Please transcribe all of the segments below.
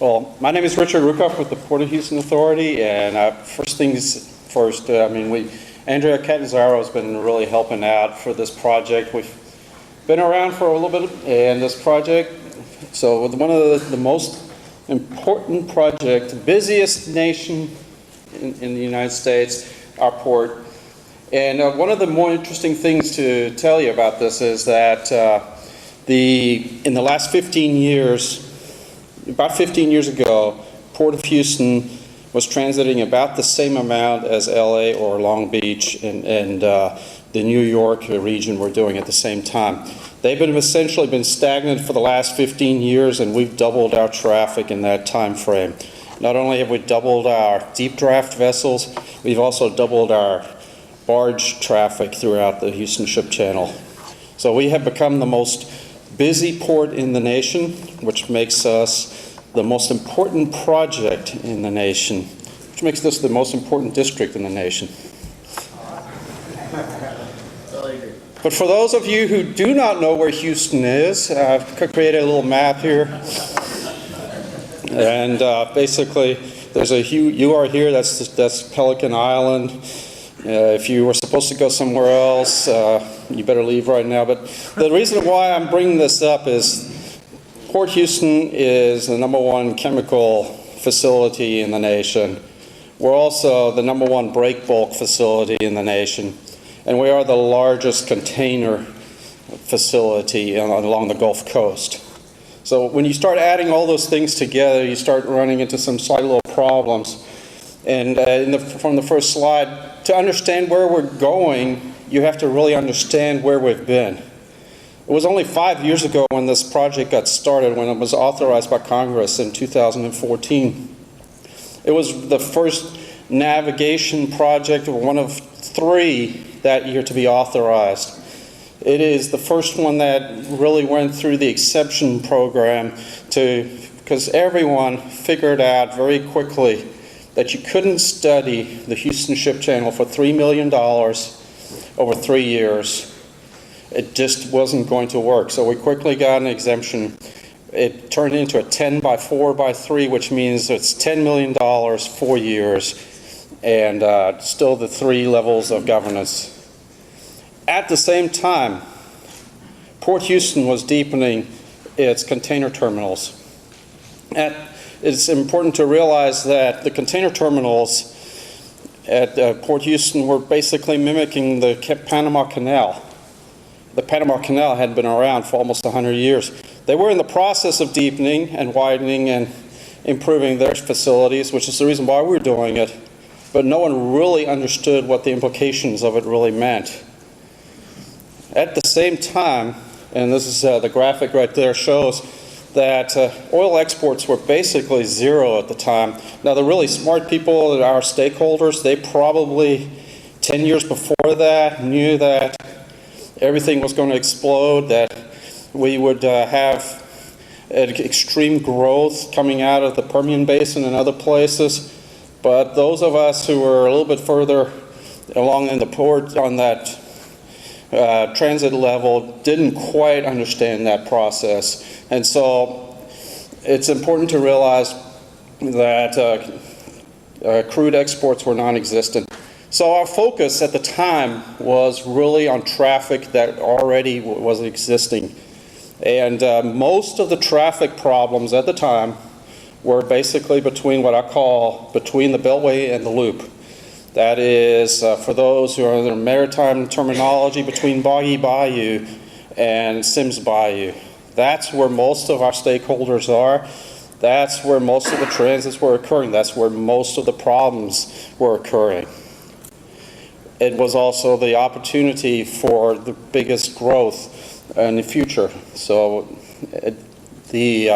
Well, my name is Richard Ruchhoeft with the Port of Houston Authority, and first things first, Andrea Cantanzaro has been really helping out for this project. We've been around for a little bit in this project, so with one of the most important project, busiest nation in the United States, our port. And one of the more interesting things to tell you about this is that in the last 15 years, about 15 years ago, Port of Houston was transiting about the same amount as LA or Long Beach and the New York region were doing at the same time. They've essentially been stagnant for the last 15 years, and we've doubled our traffic in that time frame. Not only have we doubled our deep draft vessels, we've also doubled our barge traffic throughout the Houston Ship Channel. So we have become the most busy port in the nation, which makes us the most important project in the nation, which makes this the most important district in the nation. But for those of you who do not know where Houston is, I've created a little map here. And basically, there's you are here, that's Pelican Island. If you were supposed to go somewhere else, you better leave right now. But the reason why I'm bringing this up is Port Houston is the #1 chemical facility in the nation. We're also the #1 break bulk facility in the nation. And we are the largest container facility along the Gulf Coast. So when you start adding all those things together, you start running into some slight little problems. And from the first slide, to understand where we're going, you have to really understand where we've been. It was only 5 years ago when this project got started, when it was authorized by Congress in 2014. It was the first navigation project, one of 3 that year to be authorized. It is the first one that really went through the exception program because everyone figured out very quickly that you couldn't study the Houston Ship Channel for $3 million over 3 years. It just wasn't going to work. So we quickly got an exemption. It turned into a 10 by 4 by 3, which means it's $10 million, 4 years, and still the 3 levels of governance. At the same time, Port Houston was deepening its container terminals. It's important to realize that the container terminals at Port Houston were basically mimicking the Panama Canal. The Panama Canal had been around for almost 100 years. They were in the process of deepening and widening and improving their facilities, which is the reason why we're doing it. But no one really understood what the implications of it really meant. At the same time, and this is the graphic right there shows that oil exports were basically zero at the time. Now the really smart people, our stakeholders, they probably 10 years before that knew that everything was going to explode, that we would have extreme growth coming out of the Permian Basin and other places. But those of us who were a little bit further along in the port on that transit level didn't quite understand that process. And so it's important to realize that crude exports were non-existent. So our focus at the time was really on traffic that already was existing. And most of the traffic problems at the time were basically between what I call between the Beltway and the Loop. That is, for those who are in the maritime terminology, between Boggy Bayou and Sims Bayou. That's where most of our stakeholders are. That's where most of the transits were occurring. That's where most of the problems were occurring. It was also the opportunity for the biggest growth in the future. So the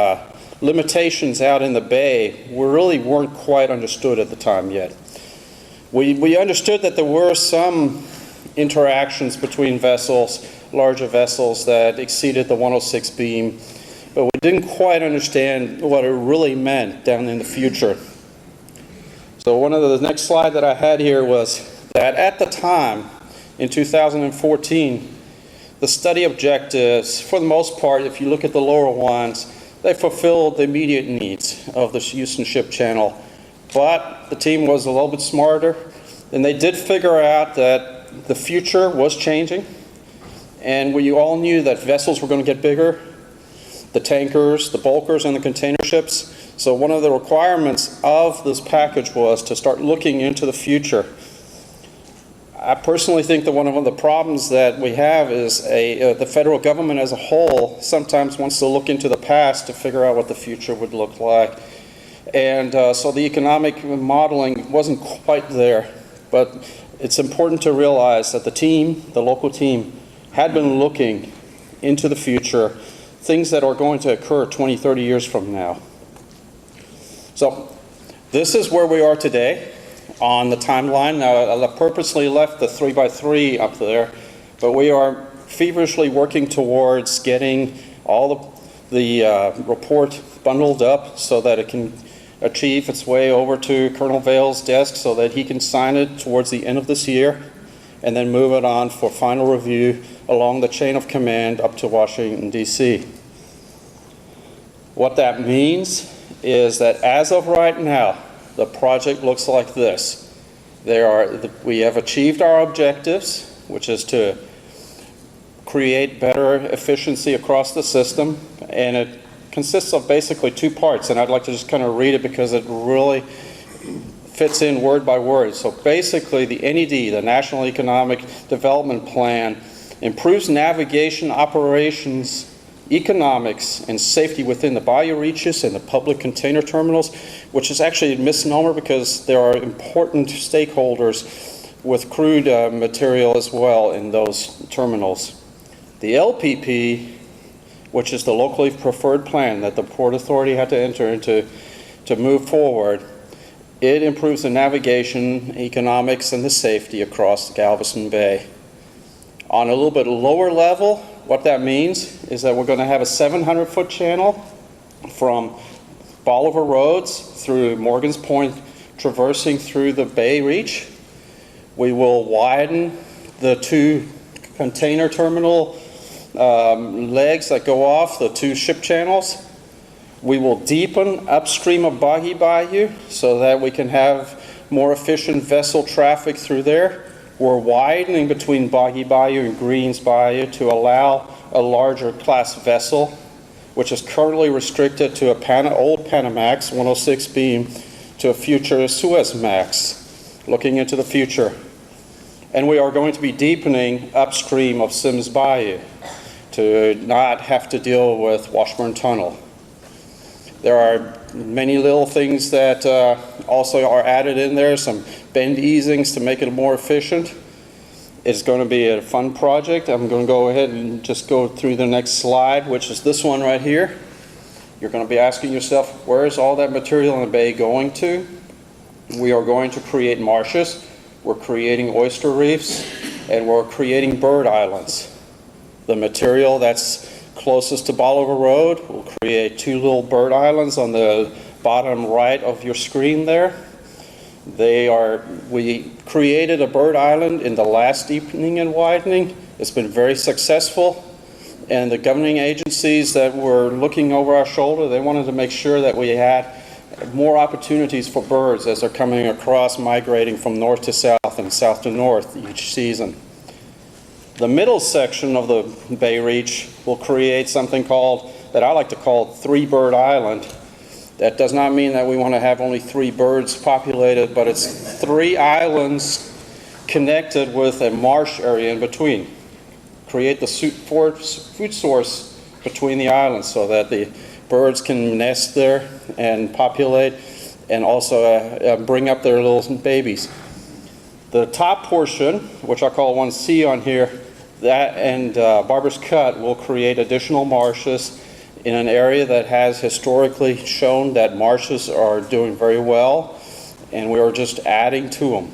limitations out in the bay really weren't quite understood at the time yet. We understood that there were some interactions between vessels, larger vessels that exceeded the 106 beam, but we didn't quite understand what it really meant down in the future. So one of the next slide that I had here was that at the time, in 2014, the study objectives, for the most part, if you look at the lower ones, they fulfilled the immediate needs of the Houston Ship Channel. But the team was a little bit smarter, and they did figure out that the future was changing, and we all knew that vessels were going to get bigger, the tankers, the bulkers, and the container ships. So one of the requirements of this package was to start looking into the future. I personally think that one of the problems that we have is the federal government as a whole sometimes wants to look into the past to figure out what the future would look like. And so the economic modeling wasn't quite there. But it's important to realize that the team, the local team, had been looking into the future, things that are going to occur 20, 30 years from now. So this is where we are today on the timeline. Now, I purposely left the 3x3 up there, but we are feverishly working towards getting all the report bundled up so that it can achieve its way over to Colonel Vale's desk so that he can sign it towards the end of this year and then move it on for final review along the chain of command up to Washington, D.C. What that means is that as of right now, the project looks like this. We have achieved our objectives, which is to create better efficiency across the system, and it consists of basically two parts, and I'd like to just kind of read it because it really fits in word by word. So basically the NED, the National Economic Development Plan, improves navigation, operations, economics, and safety within the bayou reaches and the public container terminals, which is actually a misnomer because there are important stakeholders with crude material as well in those terminals. The LPP, which is the locally preferred plan that the Port Authority had to enter into to move forward, it improves the navigation, economics, and the safety across Galveston Bay. On a little bit lower level, what that means is that we're going to have a 700-foot channel from Bolivar Roads through Morgan's Point, traversing through the Bay Reach. We will widen the two container terminal legs that go off, the two ship channels. We will deepen upstream of Boggy Bayou so that we can have more efficient vessel traffic through there. We're widening between Boggy Bayou and Greens Bayou to allow a larger class vessel, which is currently restricted to a old Panamax 106 beam to a future Suezmax, looking into the future. And we are going to be deepening upstream of Sims Bayou to not have to deal with Washburn Tunnel. There are many little things that also are added in there, some bend easings to make it more efficient. It's going to be a fun project. I'm going to go ahead and just go through the next slide, which is this one right here. You're going to be asking yourself, where is all that material in the bay going to? We are going to create marshes, we're creating oyster reefs, and we're creating bird islands. The material that's closest to Bolivar Road will create two little bird islands on the bottom right of your screen there. We created a bird island in the last deepening and widening. It's been very successful, and the governing agencies that were looking over our shoulder, they wanted to make sure that we had more opportunities for birds as they're coming across, migrating from north to south and south to north each season. The middle section of the Bay Reach will create something that I like to call Three Bird Island. That does not mean that we want to have only 3 birds populated, but it's 3 islands connected with a marsh area in between. Create the food source between the islands so that the birds can nest there and populate and also bring up their little babies. The top portion, which I call 1C on here, that and Barber's Cut will create additional marshes in an area that has historically shown that marshes are doing very well, and we are just adding to them.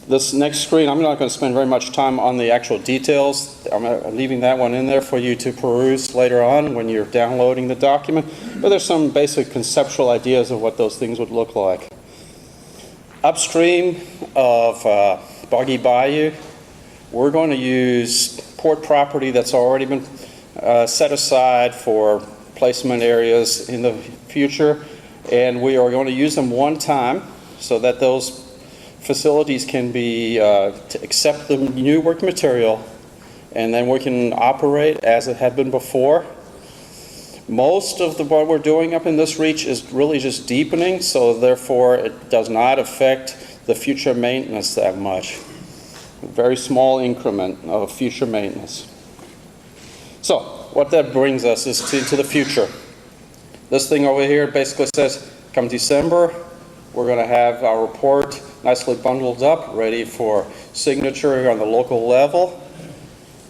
This next screen, I'm not going to spend very much time on the actual details. I'm leaving that one in there for you to peruse later on when you're downloading the document, but there's some basic conceptual ideas of what those things would look like. Upstream of Boggy Bayou, we're going to use port property that's already been set aside for placement areas in the future, and we are going to use them one time so that those facilities can be to accept the new work material, and then we can operate as it had been before. Most of what we're doing up in this reach is really just deepening, so therefore it does not affect the future maintenance that much. A very small increment of future maintenance. So what that brings us is to the future. This thing over here basically says, come December, we're going to have our report nicely bundled up, ready for signature on the local level.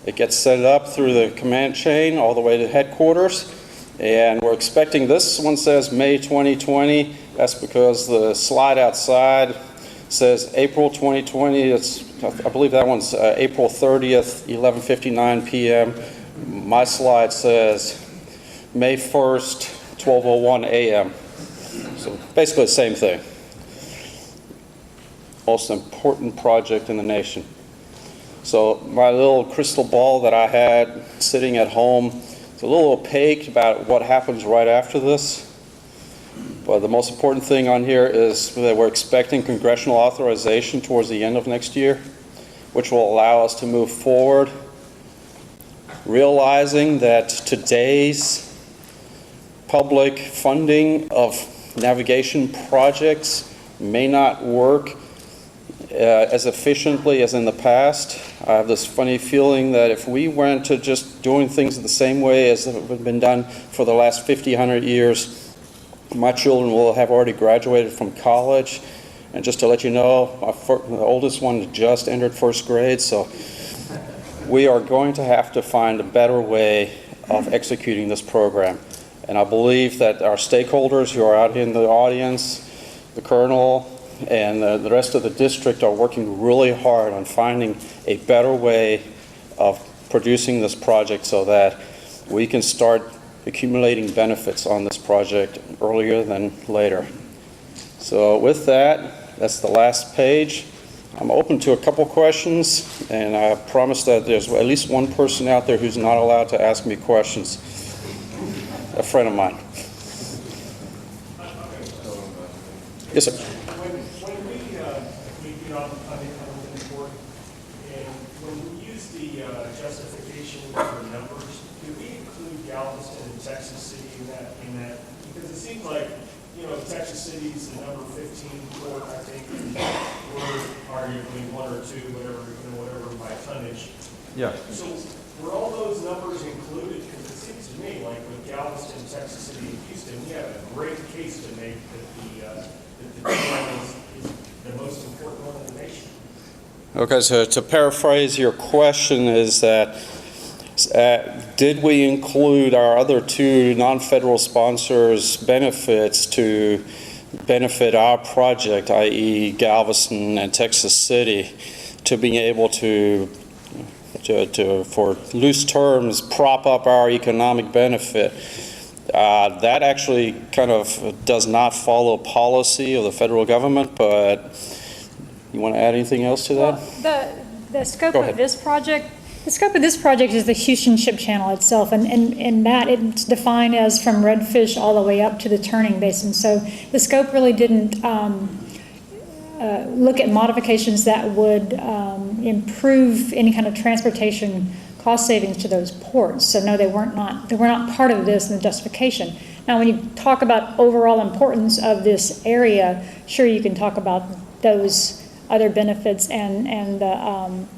It gets set up through the command chain all the way to headquarters. And we're expecting, this one says May 2020. That's because the slide outside says April 2020. I believe that one's April 30th, 11:59 p.m. My slide says May 1st, 12:01 a.m. So basically the same thing. Most important project in the nation. So my little crystal ball that I had sitting at home, it's a little opaque about what happens right after this. But the most important thing on here is that we're expecting congressional authorization towards the end of next year, which will allow us to move forward, realizing that today's public funding of navigation projects may not work as efficiently as in the past. I have this funny feeling that if we went to just doing things the same way as have been done for the last 50, 100 years, my children will have already graduated from college. And just to let you know, the oldest one just entered first grade, so we are going to have to find a better way of executing this program. And I believe that our stakeholders who are out here in the audience, the Colonel, and the rest of the district are working really hard on finding a better way of producing this project so that we can start accumulating benefits on this project earlier than later. So with that, that's the last page. I'm open to a couple questions, and I promise that there's at least one person out there who's not allowed to ask me questions. A friend of mine. Yes, sir. Galveston and Texas City in that, because it seems like, Texas City's the number 15 port, I think, we're arguably one or two, whatever by tonnage. Yeah. So were all those numbers included? Because it seems to me like with Galveston, Texas City, and Houston, we have a great case to make that the pipeline is the most important one in the nation. Okay, so to paraphrase your question is that did we include our other two non-federal sponsors' benefits to benefit our project, i.e. Galveston and Texas City, to being able to for loose terms, prop up our economic benefit? That actually kind of does not follow policy of the federal government, but you want to add anything else to that? Well, the scope of this project, the scope of this project is the Houston Ship Channel itself, and that it's defined as from Redfish all the way up to the turning basin. So the scope really didn't look at modifications that would improve any kind of transportation cost savings to those ports. So no, they were not part of this in the justification. Now, when you talk about overall importance of this area, sure, you can talk about those other benefits and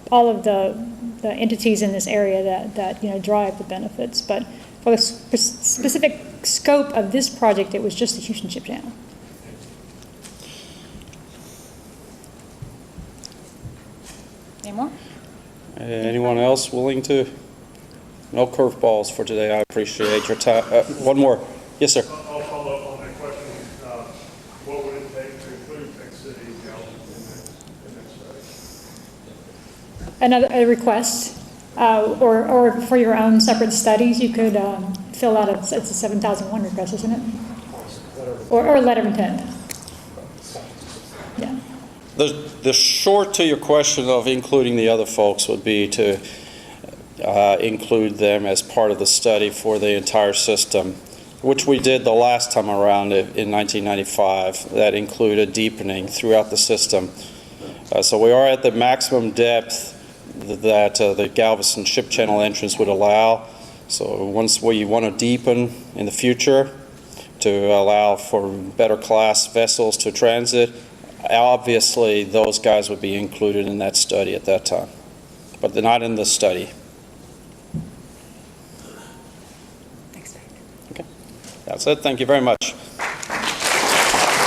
all of the entities in this area that drive the benefits. But for the specific scope of this project, it was just the Houston Ship Channel. Any more? Anyone else willing to? No curveballs for today. I appreciate your time. One more. Yes, sir. I'll follow up on that question. What would it take to include Texas City and Galveston in that study? A request, or for your own separate studies, you could fill out it's a 7001 request, isn't it? Or a letter of intent. Yeah. The short to your question of including the other folks would be to include them as part of the study for the entire system. which we did the last time around in 1995. That included deepening throughout the system. So we are at the maximum depth that the Galveston ship channel entrance would allow. So once we want to deepen in the future to allow for better class vessels to transit, obviously those guys would be included in that study at that time, but they're not in the study. Okay, that's it. Thank you very much.